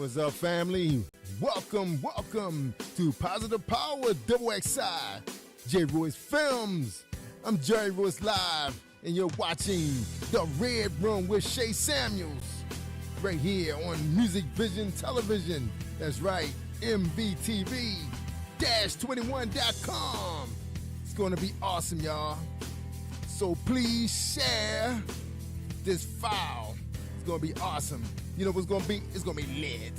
What's up, family? Welcome to Positive Power Double XI, J. Royce Films. I'm Jerry Royce Live, and you're watching The Red Room with Shay Samuels, right here on Music Vision Television. That's right, MVTV-21.com. It's going to be awesome, y'all. So please share this file. It's going to be awesome. You know what's going to be? It's going to be lit.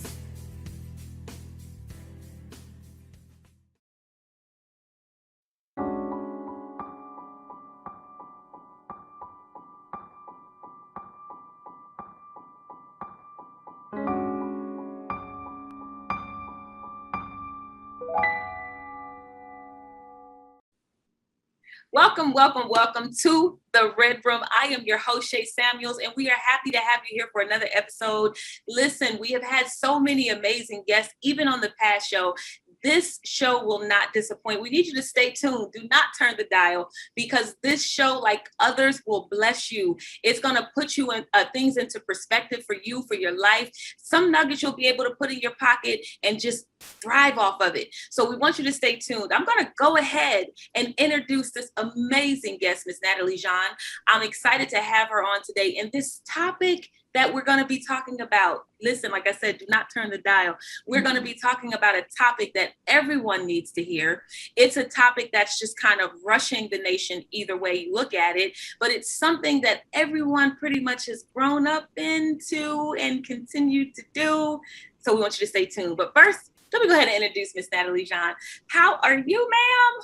Welcome to the Red Room. I am your host, Shay Samuels, and we are happy to have you here for another episode. Listen, we have had so many amazing guests, even on the past show. This show will not disappoint. We need you to stay tuned. Do not turn the dial, because this show, like others, will bless you. It's going to put you in things into perspective for you, for your life. Some nuggets you'll be able to put in your pocket and just thrive off of it. So we want you to stay tuned. I'm going to go ahead and introduce this amazing guest, Miss Natalie Jean. I'm excited to have her on today. And this topic that we're going to be talking about, listen, like I said, do not turn the dial. We're going to be talking about a topic that everyone needs to hear. It's a topic that's just kind of rushing the nation either way you look at it, but it's something that everyone pretty much has grown up into and continue to do. So we want you to stay tuned. But first, let me go ahead and introduce Miss Natalie Jean. How are you, ma'am?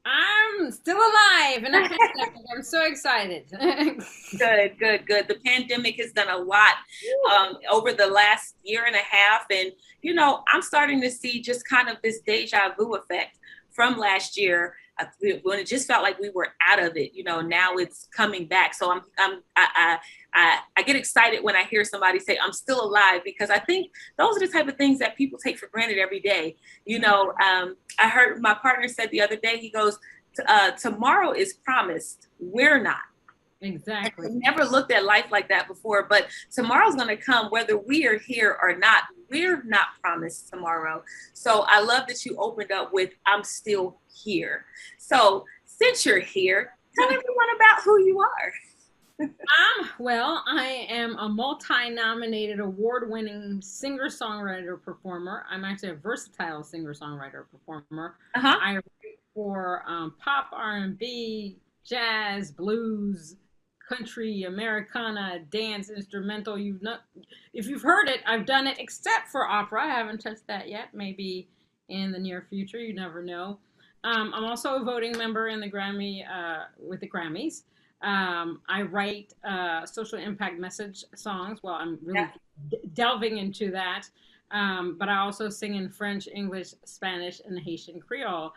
I'm still alive, and I'm so excited. Good. The pandemic has done a lot over the last year and a half. And, you know, I'm starting to see just kind of this deja vu effect from last year when it just felt like we were out of it. You know, now it's coming back. So I get excited when I hear somebody say, I'm still alive, because I think those are the type of things that people take for granted every day. You know, I heard my partner said the other day, he goes, tomorrow is promised. We're not. Exactly. I've never looked at life like that before, but tomorrow's going to come whether we are here or not. We're not promised tomorrow. So I love that you opened up with, I'm still here. So since you're here, tell everyone about who you are. Well, I am a multi-nominated, award-winning singer-songwriter performer. I'm actually a versatile singer-songwriter performer. I write for pop, R&B, jazz, blues, country, Americana, dance, instrumental. If you've heard it, I've done it, except for opera. I haven't touched that yet. Maybe in the near future. You never know. I'm also a voting member in the with the Grammys. I write social impact message songs. Well, I'm really delving into that. But I also sing in French, English, Spanish, and Haitian Creole.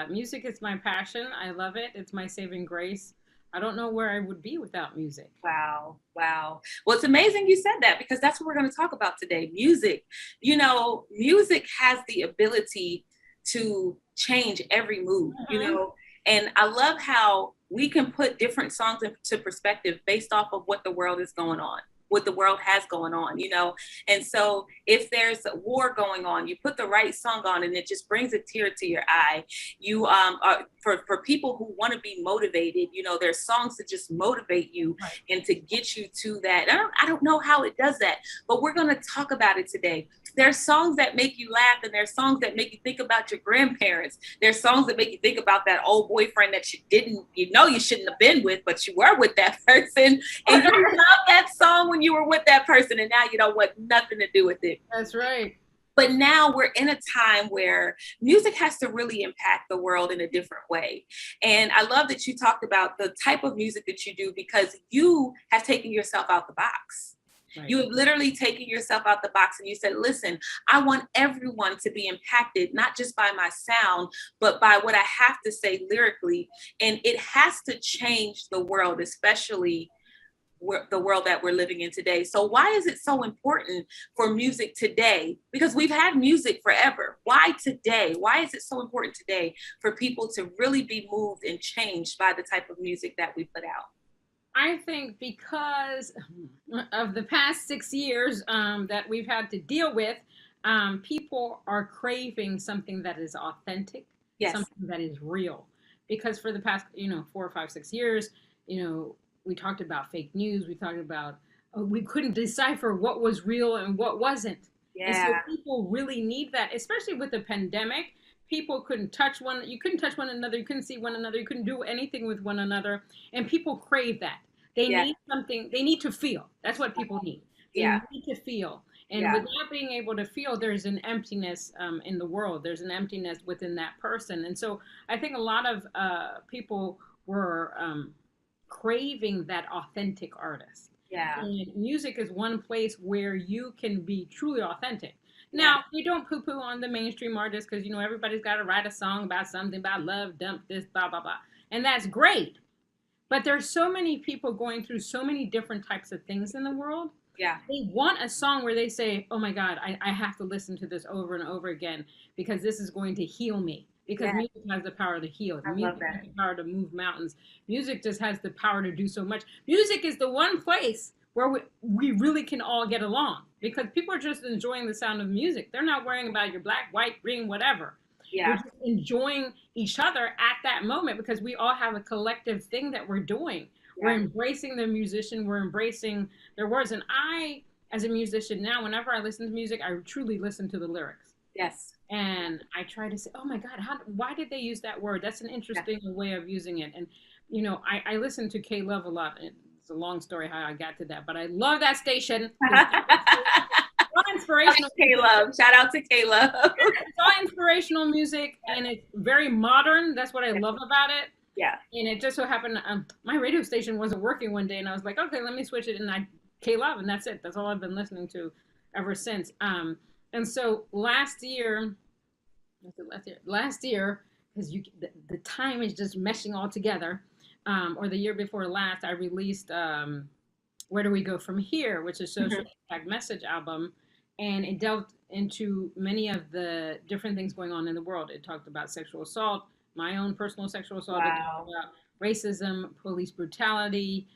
Music is my passion. I love it. It's my saving grace. I don't know where I would be without music. Wow. Well, it's amazing you said that, because that's what we're going to talk about today. Music. You know, music has the ability to change every mood, you know, and I love how we can put different songs into perspective based off of what the world is going on, what the world has going on, you know. And so if there's a war going on, you put the right song on and it just brings a tear to your eye. You for people who want to be motivated, you know, there's songs that just motivate you and to get you to that. I don't know how it does that, but we're going to talk about it today. There's songs that make you laugh, and there's songs that make you think about your grandparents. There's songs that make you think about that old boyfriend that you shouldn't have been with, but you were with that person, and you love that song when you were with that person, and now you don't want nothing to do with it. That's right. But now we're in a time where music has to really impact the world in a different way. And I love that you talked about the type of music that you do, because you have taken yourself out the box. Right. You have literally taken yourself out the box and you said, listen, I want everyone to be impacted, not just by my sound, but by what I have to say lyrically. And it has to change the world, especially the world that we're living in today. So why is it so important for music today? Because we've had music forever. Why today? Why is it so important today for people to really be moved and changed by the type of music that we put out? I think because of the past 6 years that we've had to deal with, people are craving something that is authentic, something that is real. Because for the past, 4 or 5, 6 years, we talked about fake news. We talked about we couldn't decipher what was real and what wasn't. Yeah. And so people really need that, especially with the pandemic. People couldn't touch you couldn't touch one another, you couldn't see one another, you couldn't do anything with one another. And people crave that. They need something, they need to feel. That's what people need. They need to feel. And without being able to feel, there's an emptiness in the world. There's an emptiness within that person. And so I think a lot of people were craving that authentic artist. Yeah. And music is one place where you can be truly authentic. Now, we don't poo-poo on the mainstream artists because, everybody's got to write a song about something, about love, dump this, blah, blah, blah. And that's great. But there's so many people going through so many different types of things in the world. Yeah. They want a song where they say, oh, my God, I have to listen to this over and over again because this is going to heal me. Because music has the power to heal. Music has the power to move mountains. Music just has the power to do so much. Music is the one place where we really can all get along because people are just enjoying the sound of music. They're not worrying about your black, white, green, whatever. Yeah. We're just enjoying each other at that moment because we all have a collective thing that we're doing. Yeah. We're embracing the musician. We're embracing their words. And I, as a musician now, whenever I listen to music, I truly listen to the lyrics. Yes. And I try to say, oh my God, why did they use that word? That's an interesting way of using it. And, I listen to K-Love a lot. It's a long story how I got to that, but I love that station. It's inspirational. K-Love. Shout out to K-Love. It's all inspirational music and it's very modern. That's what I love about it. Yeah. And it just so happened, my radio station wasn't working one day and I was like, okay, let me switch it. And K-Love, and that's it. That's all I've been listening to ever since. And so last year, because the time is just meshing all together, or the year before last, I released Where Do We Go From Here, which is Social Impact Message album, and it delved into many of the different things going on in the world. It talked about sexual assault, my own personal sexual assault, it talked about racism, police brutality,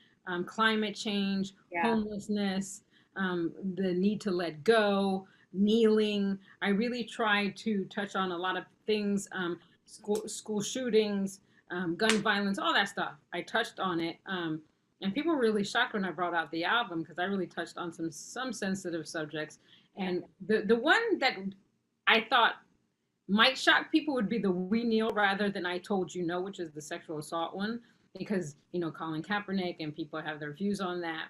climate change, homelessness, the need to let go, kneeling. I really tried to touch on a lot of things, school shootings, gun violence, all that stuff. I touched on it. And people were really shocked when I brought out the album because I really touched on some sensitive subjects. And the one that I thought might shock people would be the We Kneel Rather Than I Told You No, which is the sexual assault one, because, Colin Kaepernick and people have their views on that.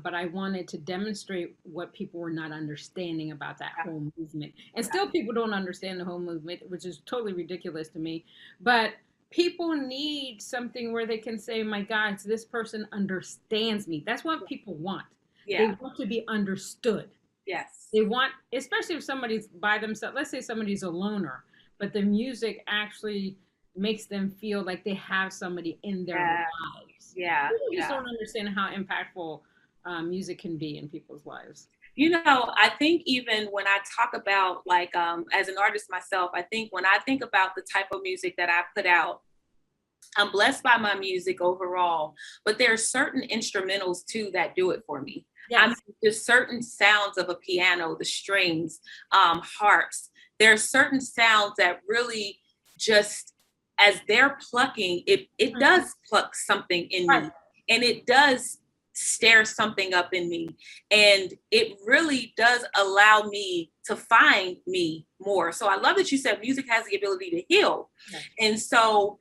But I wanted to demonstrate what people were not understanding about that whole movement. And still people don't understand the whole movement, which is totally ridiculous to me. But people need something where they can say, my God, this person understands me. That's what people want. Yeah. They want to be understood. Yes. They want, especially if somebody's by themselves, let's say somebody's a loner, but the music actually makes them feel like they have somebody in their lives. Yeah. People just don't understand how impactful music can be in people's lives. I think even when I talk about as an artist myself, I think when I think about the type of music that I put out, I'm blessed by my music overall, but there are certain instrumentals too that do it for me. Yes. I mean, there's certain sounds of a piano, the strings, harps. There are certain sounds that really just, as they're plucking, it does pluck something in me, and it does stir something up in me, and it really does allow me to find me more. So I love that you said music has the ability to heal. Okay. And so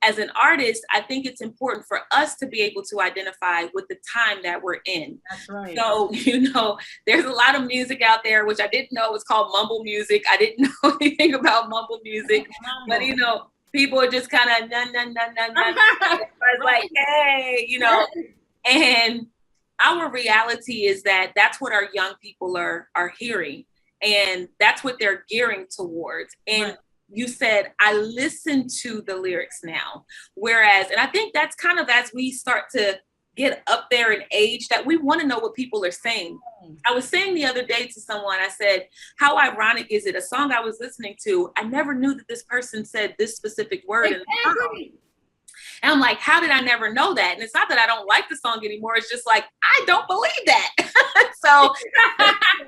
as an artist, I think it's important for us to be able to identify with the time that we're in. That's right. So, there's a lot of music out there, which I didn't know was called mumble music. I didn't know anything about mumble music, but people are just kind of I was like, hey, and our reality is that that's what our young people are hearing, and that's what they're gearing towards. And you said, I listen to the lyrics now. Whereas, and I think that's kind of as we start to get up there in age that we want to know what people are saying. I was saying the other day to someone, I said, how ironic is it? A song I was listening to, I never knew that this person said this specific word in the song. And I'm like, how did I never know that? And it's not that I don't like the song anymore. It's just like, I don't believe that. So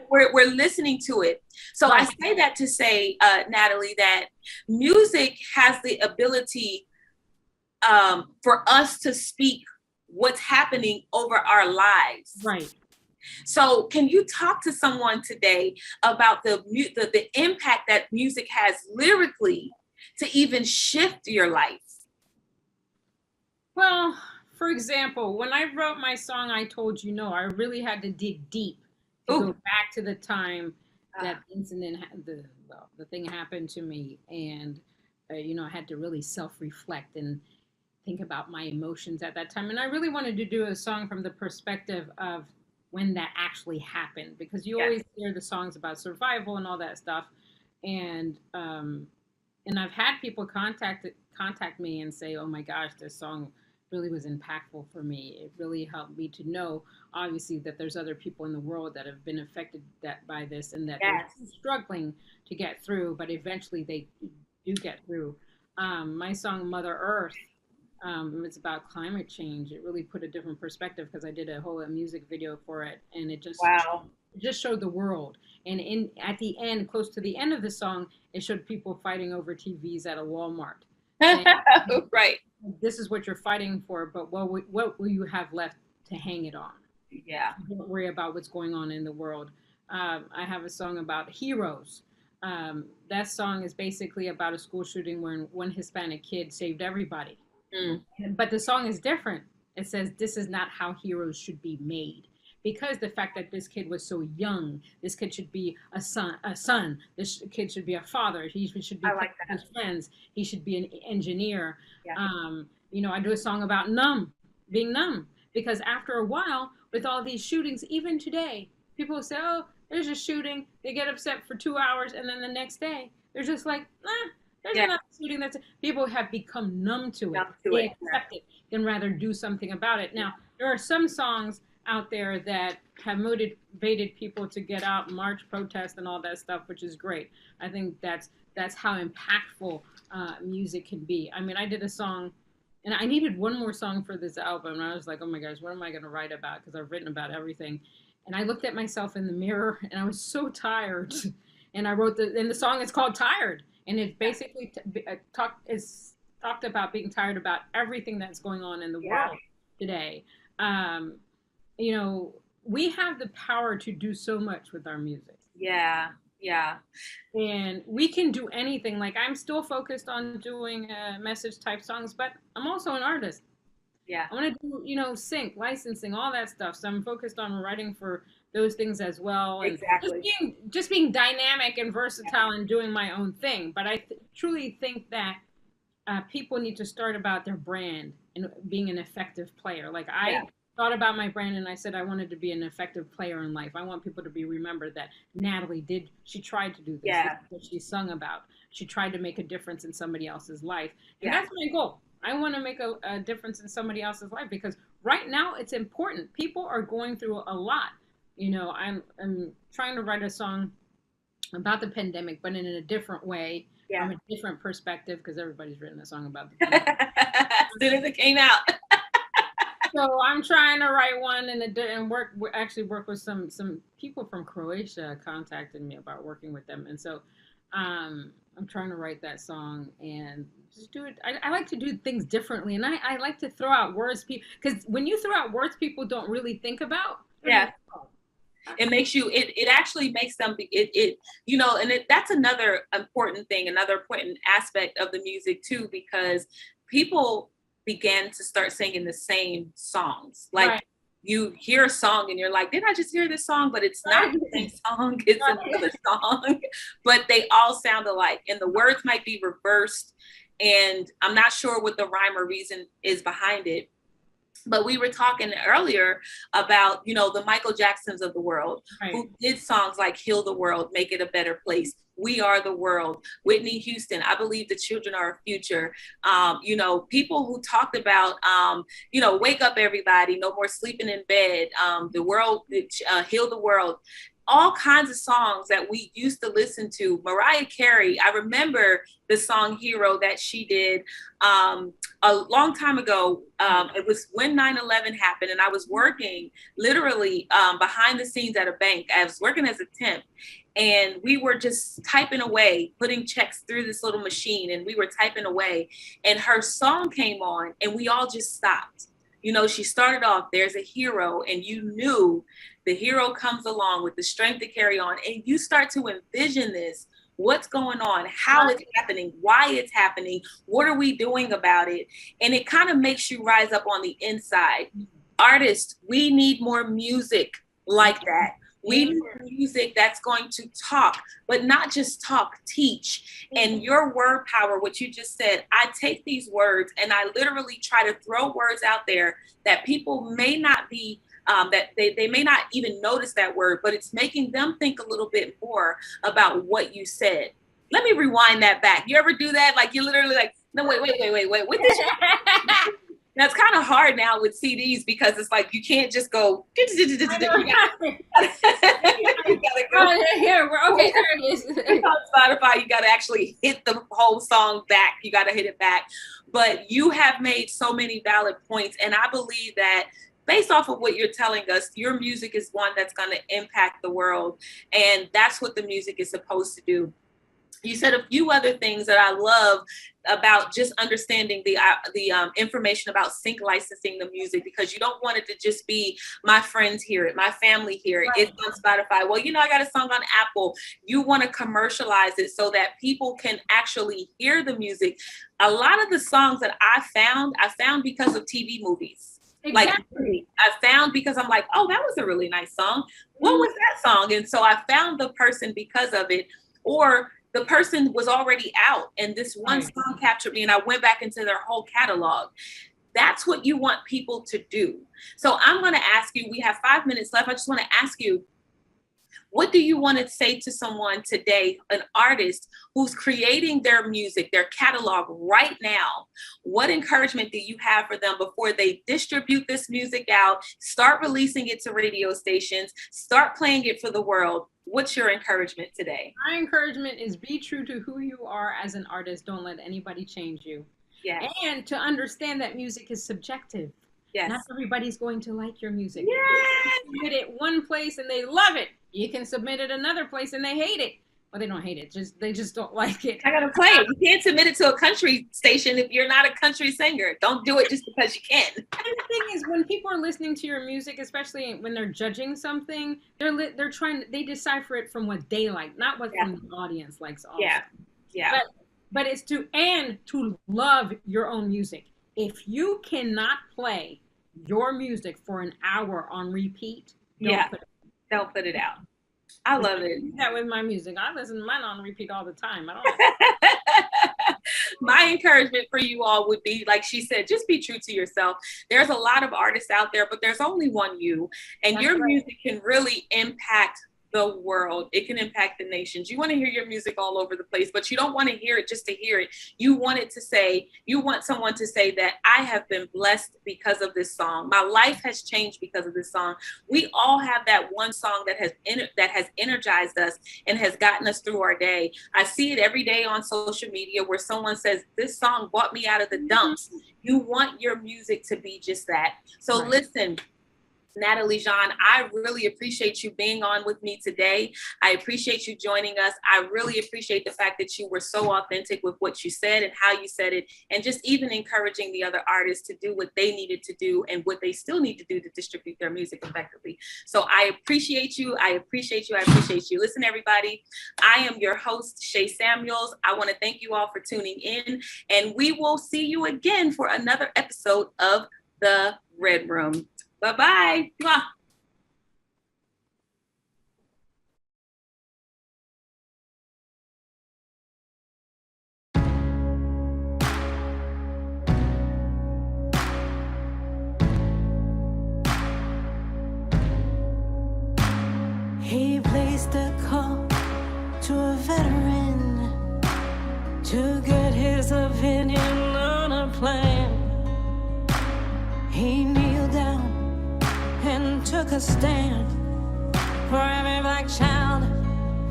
we're listening to it. So I say that to say, Natalie, that music has the ability for us to speak what's happening over our lives. Right. So can you talk to someone today about the impact that music has lyrically to even shift your life? Well, for example, when I wrote my song, I Told You No, I really had to dig deep to go back to the time that incident, the thing happened to me. And, I had to really self-reflect and think about my emotions at that time. And I really wanted to do a song from the perspective of when that actually happened, because you always hear the songs about survival and all that stuff. And I've had people contact me and say, oh my gosh, this song really was impactful for me. It really helped me to know, obviously, that there's other people in the world that have been affected by this, and that they're struggling to get through, but eventually they do get through. My song Mother Earth, it's about climate change. It really put a different perspective because I did a whole music video for it, and it just showed the world. And at the end, close to the end of the song, it showed people fighting over TVs at a Walmart. Right. This is what you're fighting for, but what will you have left to hang it on? Yeah. Don't worry about what's going on in the world. I have a song about heroes. That song is basically about a school shooting where one Hispanic kid saved everybody. But the song is different. It says, this is not how heroes should be made. Because the fact that this kid was so young, this kid should be a son, this kid should be a father, he should be with his friends, he should be an engineer. Yeah. I do a song about being numb, because after a while, with all these shootings, even today, people say, oh, there's a shooting, they get upset for 2 hours, and then the next day, they're just like, there's another shooting. People have become numb to it. They accept it and rather do something about it. Now, there are some songs out there that have motivated people to get out, march, protest, and all that stuff, which is great. I think that's how impactful music can be. I mean, I did a song, and I needed one more song for this album, and I was like, oh my gosh, what am I going to write about? Because I've written about everything. And I looked at myself in the mirror, and I was so tired. And I wrote the song is called Tired. And it basically talked about being tired about everything that's going on in the world today. We have the power to do so much with our music. Yeah. And we can do anything. Like, I'm still focused on doing message type songs, but I'm also an artist. Yeah. I want to do, sync, licensing, all that stuff. So I'm focused on writing for those things as well. And just being dynamic and versatile and doing my own thing. But I truly think that people need to start about their brand and being an effective player. Like, I thought about my brand and I said I wanted to be an effective player in life. I want people to be remembered that Natalie she tried to do this. This is what she sung about. She tried to make a difference in somebody else's life. And that's my goal. I want to make a difference in somebody else's life, because right now it's important. People are going through a lot. I'm trying to write a song about the pandemic, but in a different way, from a different perspective, because everybody's written a song about the pandemic. As soon as it came out. So I'm trying to write one and work with some people from Croatia contacted me about working with them. And so I'm trying to write that song and just do it. I like to do things differently, and I like to throw out words, because when you throw out words people don't really think about. It makes you, it actually makes them, that's another important thing, another important aspect of the music too, because people began to start singing the same songs. Like, you hear a song and you're like, didn't I just hear this song? But it's not the same song, it's another song, but they all sound alike, and the words might be reversed, and I'm not sure what the rhyme or reason is behind it. But we were talking earlier about, the Michael Jacksons of the world, who did songs like Heal the World, Make It a Better Place, We Are the World, Whitney Houston, I Believe the Children Are Our Future. People who talked about, Wake Up Everybody, No More Sleeping in Bed, The World, Heal the World. all kinds of songs that we used to listen to. Mariah Carey, I remember the song Hero that she did a long time ago. It was when 9/11 happened, and I was working literally behind the scenes at a bank. I was working as a temp, and we were just typing away, putting checks through this little machine, and we were typing away, and her song came on, and we all just stopped. You know, she started off, there's a hero, and you knew the hero comes along with the strength to carry on, and you start to envision this. What's going on, how it's happening, why it's happening, what are we doing about it? And it kind of makes you rise up on the inside. Artists, we need more music like that. We need music that's going to talk, but not just talk, teach. And your word power, what you just said, I take these words and I literally try to throw words out there that people may not be, that they may not even notice that word, but it's making them think a little bit more about what you said. Let me rewind that back. You ever do that? Like, you're literally like, no, wait. What did you? That's kind of hard now with CDs because it's like you can't just go. You gotta go. Here, okay, there it is. On Spotify, you gotta actually hit the whole song back. You gotta hit it back. But you have made so many valid points, and I believe that based off of what you're telling us, your music is one that's going to impact the world, and that's what the music is supposed to do. You said a few other things that I love about just understanding the information about sync licensing the music, because you don't want it to just be my friends hear it, my family hear it, right. It's on Spotify. Well, you know, I got a song on Apple. You want to commercialize it so that people can actually hear the music. A lot of the songs that I found because of TV movies. Exactly. Like I found because I'm like, oh, that was a really nice song. What was that song? And so I found the person because of it, or the person was already out and this one song captured me and I went back into their whole catalog. That's what you want people to do. So I'm going to ask you, we have 5 minutes left. I just want to ask you, what do you want to say to someone today, an artist who's creating their music, their catalog right now? What encouragement do you have for them before they distribute this music out, start releasing it to radio stations, start playing it for the world? What's your encouragement today? My encouragement is be true to who you are as an artist. Don't let anybody change you. Yeah. And to understand that music is subjective. Yes. Not everybody's going to like your music. Yes. You submit it one place and they love it. You can submit it another place and they hate it. Well, they don't hate it. They just don't like it. I gotta play it. You can't submit it to a country station if you're not a country singer. Don't do it just because you can. And the thing is, when people are listening to your music, especially when they're judging something, they decipher it from what they like, not what the audience likes. Also. Yeah. But it's to love your own music. If you cannot play your music for an hour on repeat, don't put it out. I love it. That with my music, I listen to mine on repeat all the time. I don't. My encouragement for you all would be, like she said, just be true to yourself. There's a lot of artists out there, but there's only one you, and your music can really impact the world. It can impact the nations. You want to hear your music all over the place, but you don't want to hear it just to hear it. You want someone to say that I have been blessed because of this song. My life has changed because of this song. We all have that one song that has energized us and has gotten us through our day. I see it every day on social media where someone says, this song brought me out of the dumps. You want your music to be just that. So listen, Natalie Jean, I really appreciate you being on with me today. I appreciate you joining us. I really appreciate the fact that you were so authentic with what you said and how you said it, and just even encouraging the other artists to do what they needed to do and what they still need to do to distribute their music effectively. So I appreciate you. I appreciate you. I appreciate you. Listen, everybody, I am your host, Shay Samuels. I want to thank you all for tuning in, and we will see you again for another episode of The Red Room. Bye-bye. Mwah. He placed a call to a veteran to get his opinion on a plan. He kneeled down and took a stand for every black child,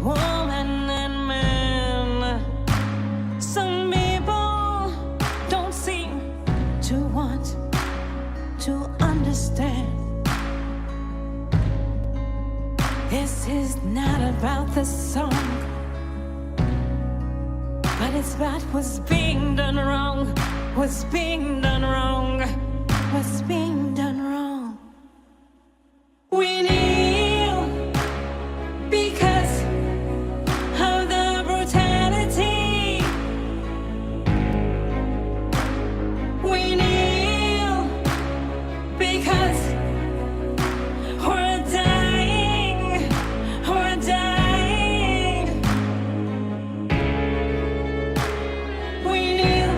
woman, and man. Some people don't seem to want to understand. This is not about the song, but it's about what's being done wrong, what's being done wrong, what's being done wrong. We kneel because of the brutality. We kneel because we're dying, we're dying. We kneel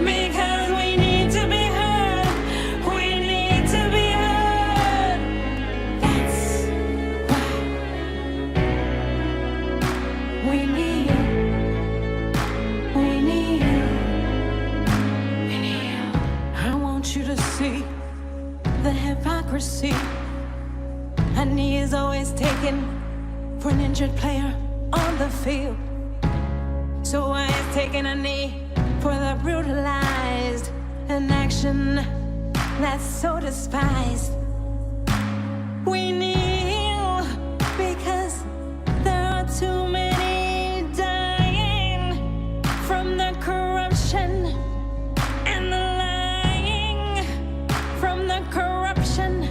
because we need to be heard. We need to be heard. That's why we kneel. We kneel. We kneel. I want you to see the hypocrisy. A knee is always taken for an injured player on the field. So why is taking a knee for the brutalized? An action that's so despised. We kneel because there are too many dying from the corruption and the lying, from the corruption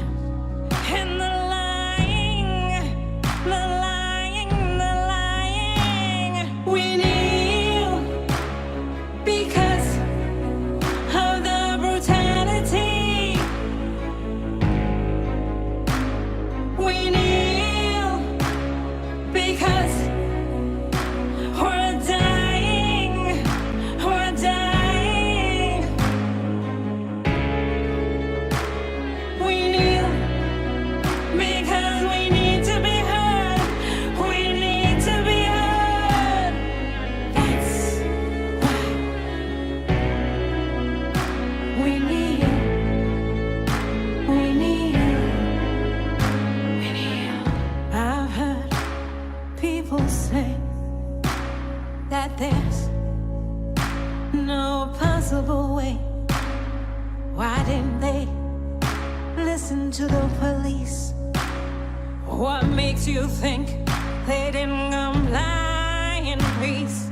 and the lying, the lying, the lying. We kneel because of the brutality. We kneel because we're dying, we're dying. We kneel because we need to be heard. We need to be heard. That's why we kneel. We kneel. We kneel. I've heard people say that there's no possible way. Why didn't they listen to the police? What makes you think they didn't comply in peace?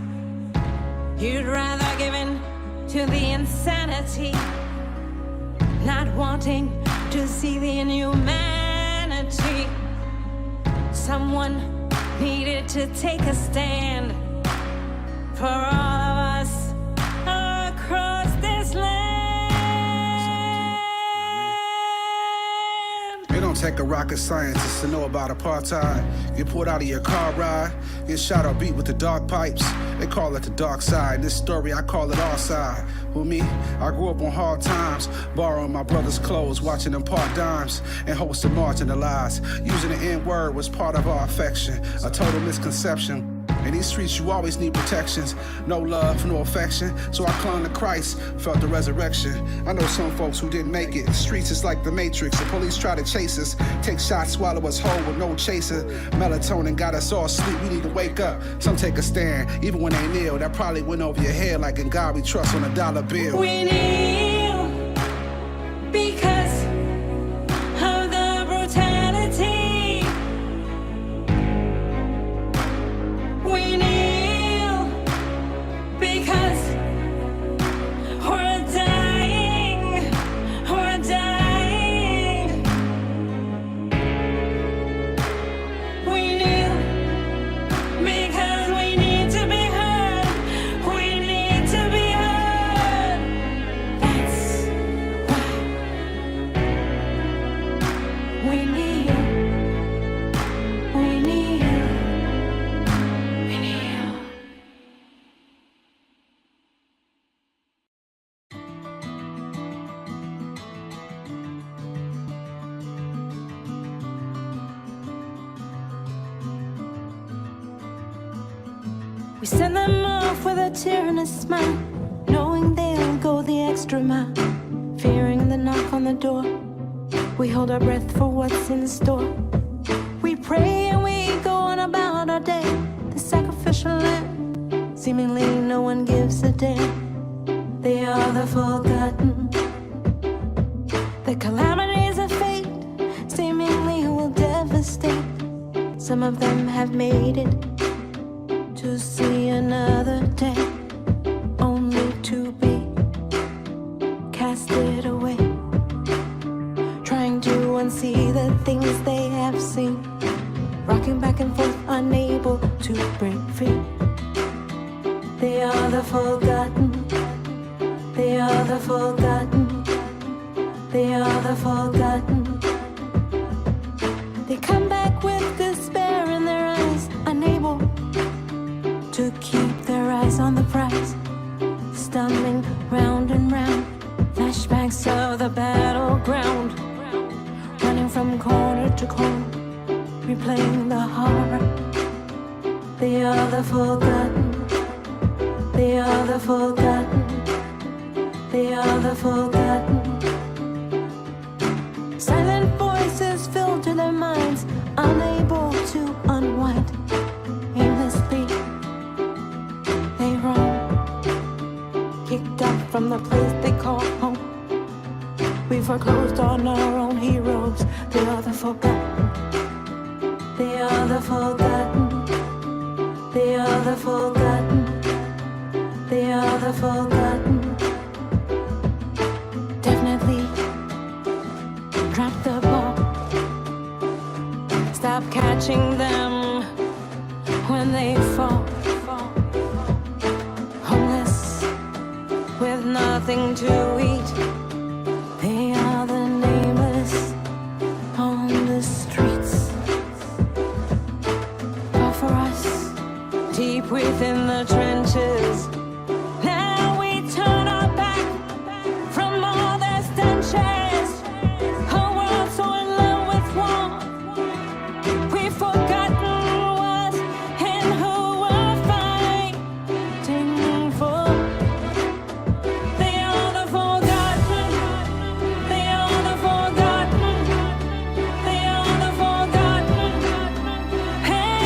You'd rather give in to the insanity, not wanting to see the inhumanity. Someone needed to take a stand for all of us across this land. It don't take a rocket scientist to know about apartheid. Get pulled out of your car ride, get shot or beat with the dark pipes. They call it the dark side. This story, I call it our side. With me, I grew up on hard times, borrowing my brother's clothes, watching them park dimes, and host of marginalized. Using the N-word was part of our affection, a total misconception. In these streets, you always need protections. No love, no affection. So I clung to Christ, felt the resurrection. I know some folks who didn't make it. The streets is like the Matrix. The police try to chase us, take shots, swallow us whole with no chaser. Melatonin got us all asleep. We need to wake up. Some take a stand, even when they kneel. That probably went over your head like in God we trust on a dollar bill. We kneel because of the brutality. We kneel because we're dying, we're dying. We kneel because we need to be heard. We need to be heard. That's why we kneel. We kneel. We kneel. We send them off with a tear and a smile, knowing they'll go the extra mile. Fearing the knock on the door, we hold our breath for what's in store. We pray and we go on about our day. The sacrificial lamb, seemingly no one gives a damn. They are the forgotten. The calamities of fate seemingly will devastate. Some of them have made it to see another day, only to be casted away, trying to unsee the things they have seen, rocking back and forth, unable to break free. They are the forgotten. They are the forgotten. They are the forgotten. They come back with despair in their eyes, unable to keep their eyes on the prize, stumbling round and round, flashbacks of the battleground, running from corner to corner, replaying the horror. They are the forgotten. They are the forgotten. They are the forgotten. Silent voices filter their minds, unable to unwind. Aimlessly they roam, kicked out from the place they call home. We foreclosed on our own heroes. They are the forgotten. They are the forgotten. They are the forgotten. They are the forgotten. Definitely drop the ball. Stop catching them when they fall. Homeless with nothing to eat. They are the nameless on the streets. But for us, deep within the trenches, now we turn our back from all their stenches. A world so in love with war, we've forgotten what and who we're fighting for. They are the forgotten. They are the forgotten. They are the forgotten. Hey,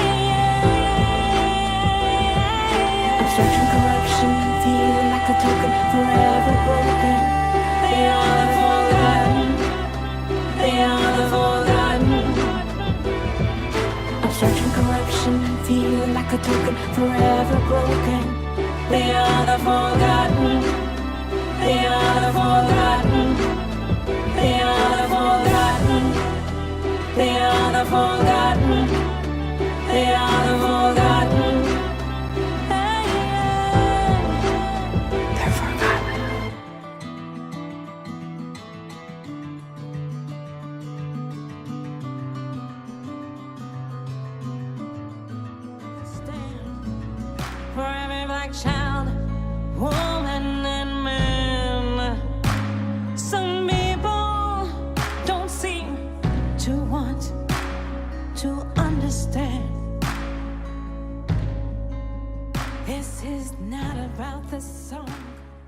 obstruction, corruption, feel like a token forever broken. They are the forgotten. They are the forgotten. Obstruction, corruption, feel like a token forever broken. They are the forgotten. They are the forgotten. They are the forgotten. They are the forgotten. They are the forgotten. They're forgotten. For every black child, woman and man, some people don't seem to want to understand. This is not about the song.